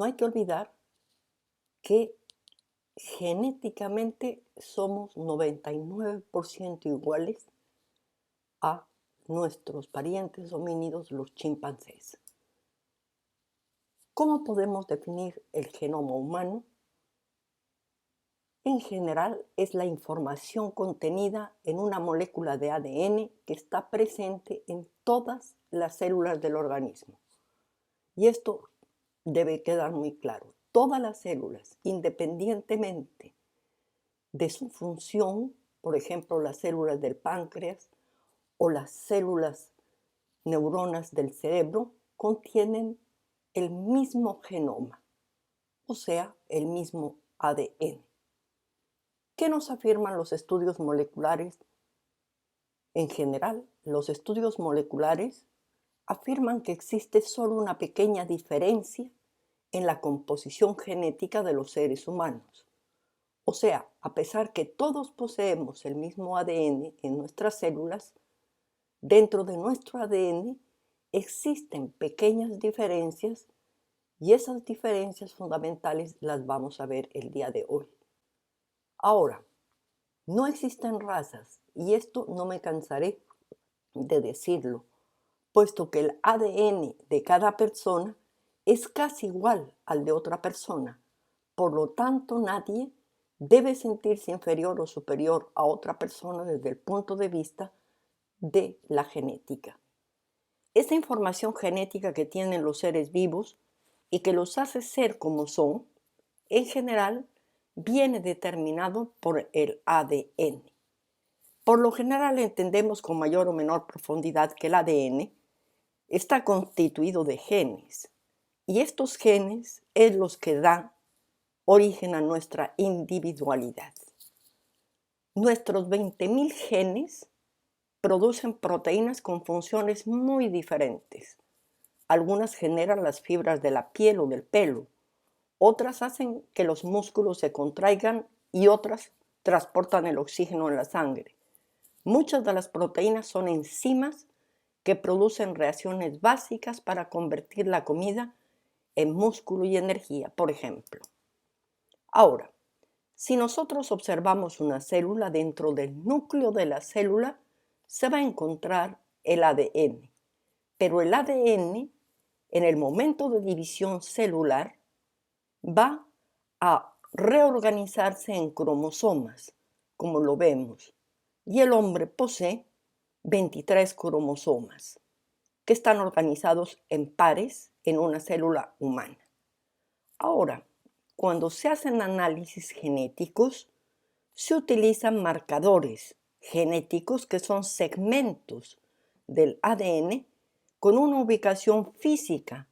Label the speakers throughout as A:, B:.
A: No hay que olvidar que genéticamente somos 99% iguales a nuestros parientes homínidos, los chimpancés. ¿Cómo podemos definir el genoma humano? En general, es la información contenida en una molécula de ADN que está presente en todas las células del organismo. Y esto debe quedar muy claro. Todas las células, independientemente de su función, por ejemplo, las células del páncreas o las células neuronas del cerebro, contienen el mismo genoma, o sea, el mismo ADN. ¿Qué nos afirman los estudios moleculares? En general, los estudios moleculares afirman que existe solo una pequeña diferencia en la composición genética de los seres humanos. O sea, a pesar que todos poseemos el mismo ADN en nuestras células, dentro de nuestro ADN existen pequeñas diferencias y esas diferencias fundamentales las vamos a ver el día de hoy. Ahora, no existen razas y esto no me cansaré de decirlo, puesto que el ADN de cada persona es casi igual al de otra persona. Por lo tanto, nadie debe sentirse inferior o superior a otra persona desde el punto de vista de la genética. Esta información genética que tienen los seres vivos y que los hace ser como son, en general, viene determinado por el ADN. Por lo general entendemos con mayor o menor profundidad que el ADN está constituido de genes y estos genes es los que dan origen a nuestra individualidad. Nuestros 20.000 genes producen proteínas con funciones muy diferentes. Algunas generan las fibras de la piel o del pelo, otras hacen que los músculos se contraigan y otras transportan el oxígeno en la sangre. Muchas de las proteínas son enzimas que producen reacciones básicas para convertir la comida en músculo y energía, por ejemplo. Ahora, si nosotros observamos una célula, dentro del núcleo de la célula se va a encontrar el ADN, pero el ADN en el momento de división celular va a reorganizarse en cromosomas, como lo vemos, y el hombre posee 23 cromosomas que están organizados en pares en una célula humana. Ahora, cuando se hacen análisis genéticos, se utilizan marcadores genéticos que son segmentos del ADN con una ubicación física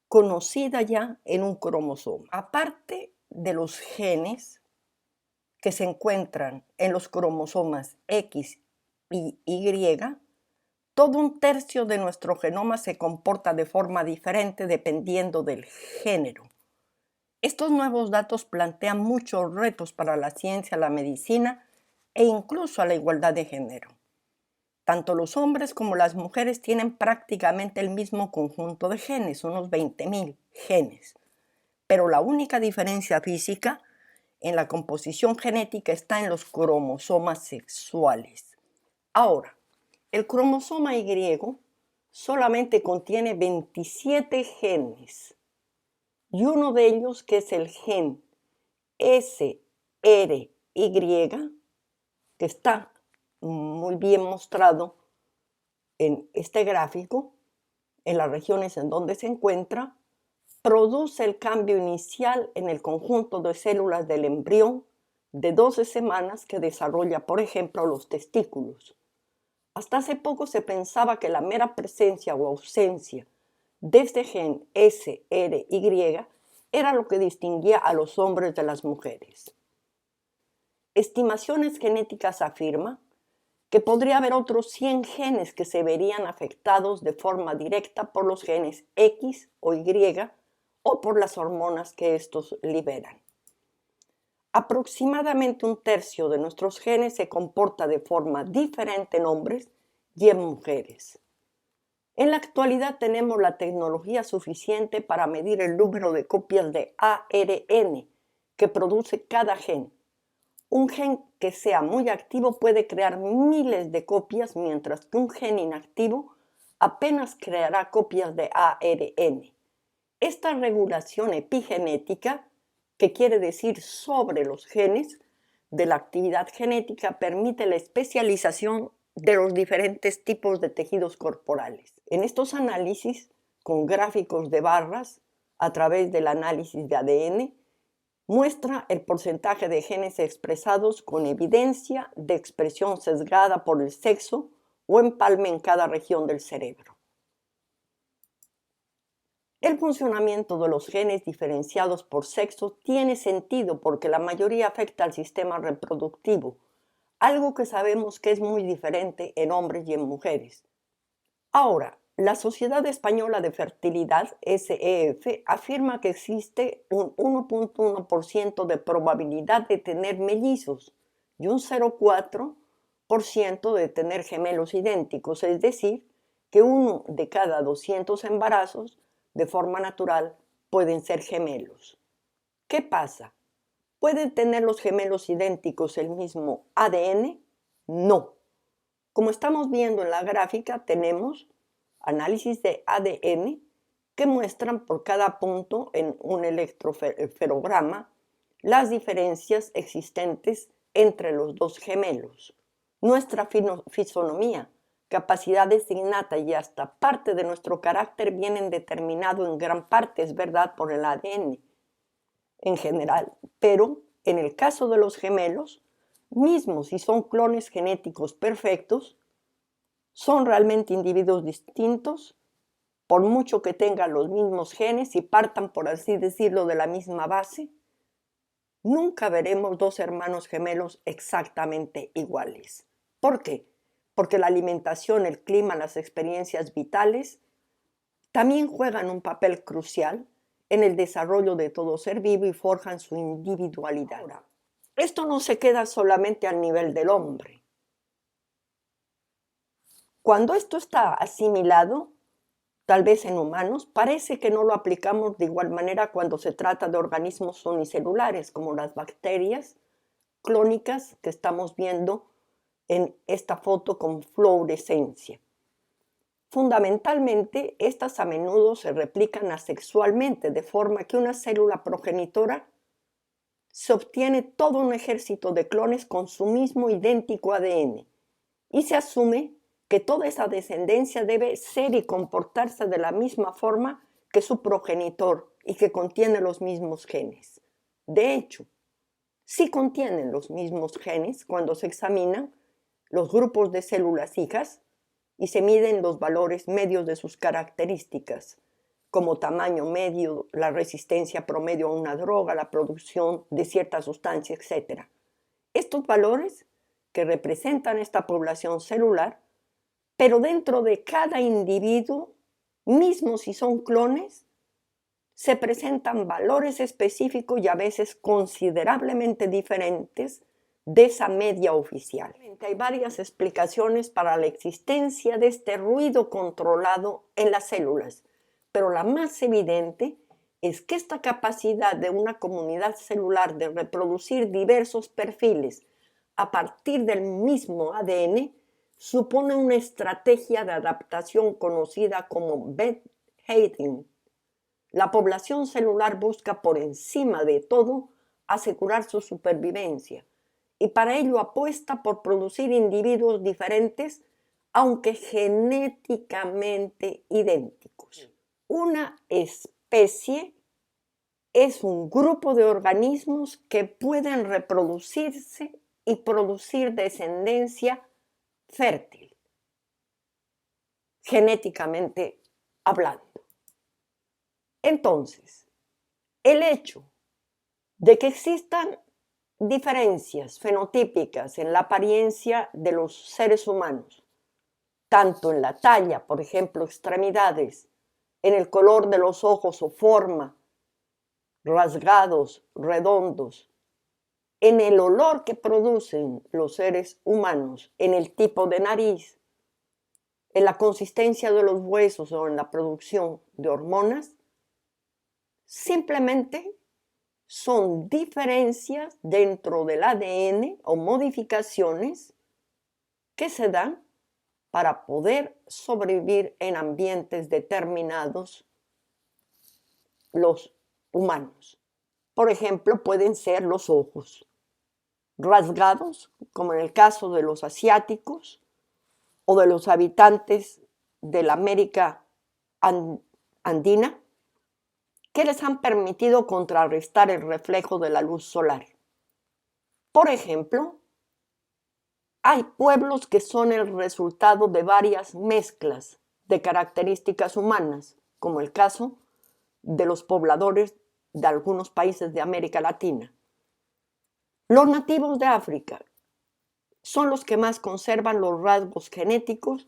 A: conocida ya en un cromosoma. Aparte de los genes que se encuentran en los cromosomas X y Y, todo un tercio de nuestro genoma se comporta de forma diferente dependiendo del género. Estos nuevos datos plantean muchos retos para la ciencia, la medicina e incluso a la igualdad de género. Tanto los hombres como las mujeres tienen prácticamente el mismo conjunto de genes, unos 20.000 genes, pero la única diferencia física en la composición genética está en los cromosomas sexuales. Ahora, el cromosoma Y solamente contiene 27 genes y uno de ellos, que es el gen SRY, que está muy bien mostrado en este gráfico, en las regiones en donde se encuentra, produce el cambio inicial en el conjunto de células del embrión de 12 semanas que desarrolla, por ejemplo, los testículos. Hasta hace poco se pensaba que la mera presencia o ausencia de este gen SRY era lo que distinguía a los hombres de las mujeres. Estimaciones genéticas afirman que podría haber otros 100 genes que se verían afectados de forma directa por los genes X o Y o por las hormonas que estos liberan. Aproximadamente un tercio de nuestros genes se comporta de forma diferente en hombres y en mujeres. En la actualidad tenemos la tecnología suficiente para medir el número de copias de ARN que produce cada gen. Un gen que sea muy activo puede crear miles de copias, mientras que un gen inactivo apenas creará copias de ARN. Esta regulación epigenética, que quiere decir sobre los genes, de la actividad genética, permite la especialización de los diferentes tipos de tejidos corporales. En estos análisis, con gráficos de barras, a través del análisis de ADN, muestra el porcentaje de genes expresados con evidencia de expresión sesgada por el sexo o empalme en cada región del cerebro. El funcionamiento de los genes diferenciados por sexo tiene sentido porque la mayoría afecta al sistema reproductivo, algo que sabemos que es muy diferente en hombres y en mujeres. Ahora, la Sociedad Española de Fertilidad, SEF, afirma que existe un 1.1% de probabilidad de tener mellizos y un 0.4% de tener gemelos idénticos, es decir, que 1 de cada 200 embarazos de forma natural pueden ser gemelos. ¿Qué pasa? ¿Pueden tener los gemelos idénticos el mismo ADN? No. Como estamos viendo en la gráfica, tenemos análisis de ADN que muestran por cada punto en un electroferograma las diferencias existentes entre los dos gemelos. Nuestra fisonomía, capacidades innatas y hasta parte de nuestro carácter vienen determinados en gran parte, es verdad, por el ADN en general, pero en el caso de los gemelos, mismo si son clones genéticos perfectos, son realmente individuos distintos, por mucho que tengan los mismos genes y partan, por así decirlo, de la misma base. Nunca veremos dos hermanos gemelos exactamente iguales. ¿Por qué? Porque la alimentación, el clima, las experiencias vitales también juegan un papel crucial en el desarrollo de todo ser vivo y forjan su individualidad. Ahora, esto no se queda solamente al nivel del hombre. Cuando esto está asimilado, tal vez en humanos, parece que no lo aplicamos de igual manera cuando se trata de organismos unicelulares, como las bacterias clónicas que estamos viendo en esta foto con fluorescencia. Fundamentalmente, estas a menudo se replican asexualmente, de forma que una célula progenitora se obtiene todo un ejército de clones con su mismo idéntico ADN y se asume que toda esa descendencia debe ser y comportarse de la misma forma que su progenitor y que contiene los mismos genes. De hecho, sí contienen los mismos genes cuando se examinan los grupos de células hijas y se miden los valores medios de sus características, como tamaño medio, la resistencia promedio a una droga, la producción de cierta sustancia, etc. Estos valores que representan esta población celular, pero dentro de cada individuo, mismo si son clones, se presentan valores específicos y a veces considerablemente diferentes de esa media oficial. Hay varias explicaciones para la existencia de este ruido controlado en las células, pero la más evidente es que esta capacidad de una comunidad celular de reproducir diversos perfiles a partir del mismo ADN supone una estrategia de adaptación conocida como bed-hating. La población celular busca por encima de todo asegurar su supervivencia y para ello apuesta por producir individuos diferentes, aunque genéticamente idénticos. Una especie es un grupo de organismos que pueden reproducirse y producir descendencia fértil, genéticamente hablando. Entonces, el hecho de que existan diferencias fenotípicas en la apariencia de los seres humanos, tanto en la talla, por ejemplo, extremidades, en el color de los ojos o forma, rasgados, redondos, en el olor que producen los seres humanos, en el tipo de nariz, en la consistencia de los huesos o en la producción de hormonas, simplemente son diferencias dentro del ADN o modificaciones que se dan para poder sobrevivir en ambientes determinados los humanos. Por ejemplo, pueden ser los ojos rasgados, como en el caso de los asiáticos o de los habitantes de la América andina, que les han permitido contrarrestar el reflejo de la luz solar. Por ejemplo, hay pueblos que son el resultado de varias mezclas de características humanas, como el caso de los pobladores de algunos países de América Latina. Los nativos de África son los que más conservan los rasgos genéticos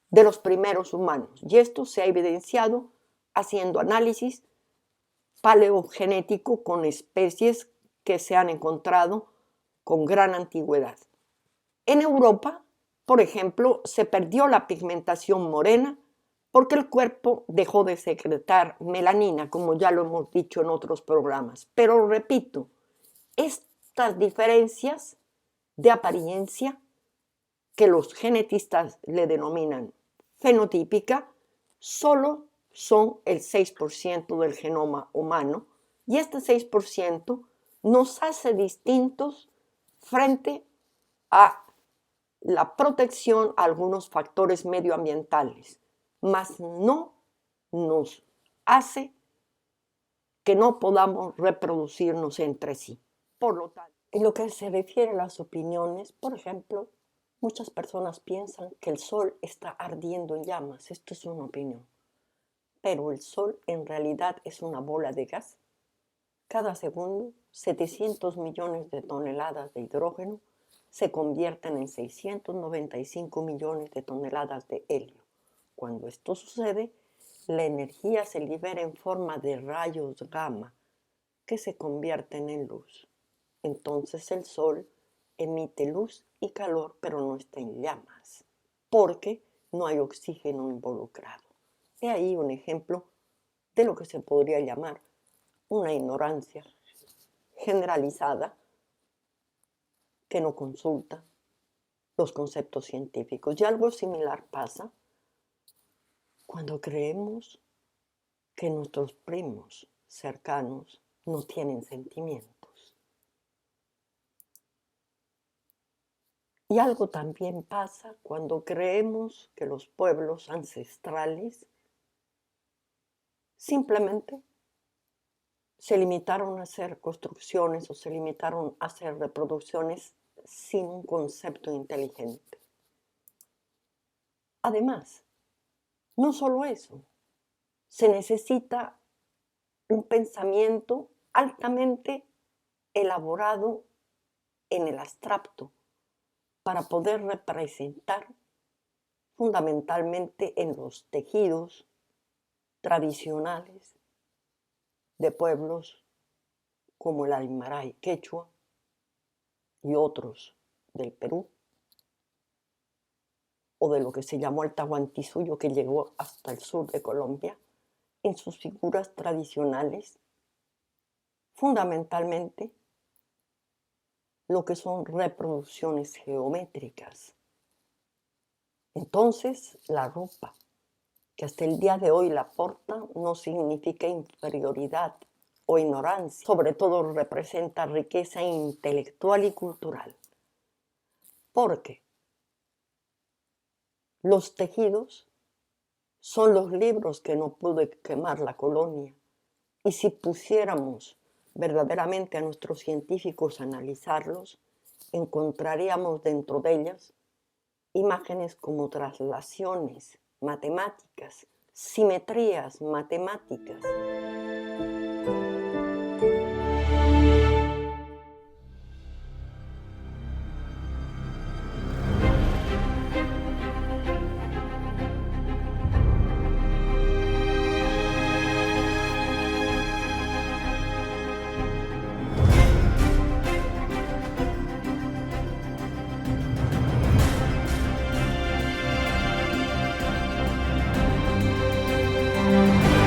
A: de los primeros humanos, y esto se ha evidenciado haciendo análisis paleogenético con especies que se han encontrado con gran antigüedad. En Europa, por ejemplo, se perdió la pigmentación morena porque el cuerpo dejó de secretar melanina, como ya lo hemos dicho en otros programas. Pero repito, estas diferencias de apariencia, que los genetistas le denominan fenotípica, solo son el 6% del genoma humano, y este 6% nos hace distintos frente a la protección a algunos factores medioambientales, mas no nos hace que no podamos reproducirnos entre sí. Por lo tanto, en lo que se refiere a las opiniones, por ejemplo, muchas personas piensan que el sol está ardiendo en llamas. Esto es una opinión. Pero el sol en realidad es una bola de gas. Cada segundo, 700 millones de toneladas de hidrógeno se convierten en 695 millones de toneladas de helio. Cuando esto sucede, la energía se libera en forma de rayos gamma que se convierten en luz. Entonces el sol emite luz y calor, pero no está en llamas, porque no hay oxígeno involucrado. He ahí un ejemplo de lo que se podría llamar una ignorancia generalizada que no consulta los conceptos científicos. Y algo similar pasa cuando creemos que nuestros primos cercanos no tienen sentimientos. Y algo también pasa cuando creemos que los pueblos ancestrales simplemente se limitaron a hacer construcciones o se limitaron a hacer reproducciones sin un concepto inteligente. Además, no solo eso, se necesita un pensamiento altamente elaborado en el abstracto para poder representar fundamentalmente en los tejidos tradicionales de pueblos como el Aymaray quechua y otros del Perú, o de lo que se llamó el Tahuantinsuyo, que llegó hasta el sur de Colombia, en sus figuras tradicionales, fundamentalmente lo que son reproducciones geométricas. Entonces, la ropa que hasta el día de hoy la porta no significa inferioridad o ignorancia, sobre todo representa riqueza intelectual y cultural. Porque los tejidos son los libros que no pudo quemar la colonia. Y si pusiéramos verdaderamente a nuestros científicos a analizarlos, encontraríamos dentro de ellas imágenes como traslaciones matemáticas, simetrías matemáticas,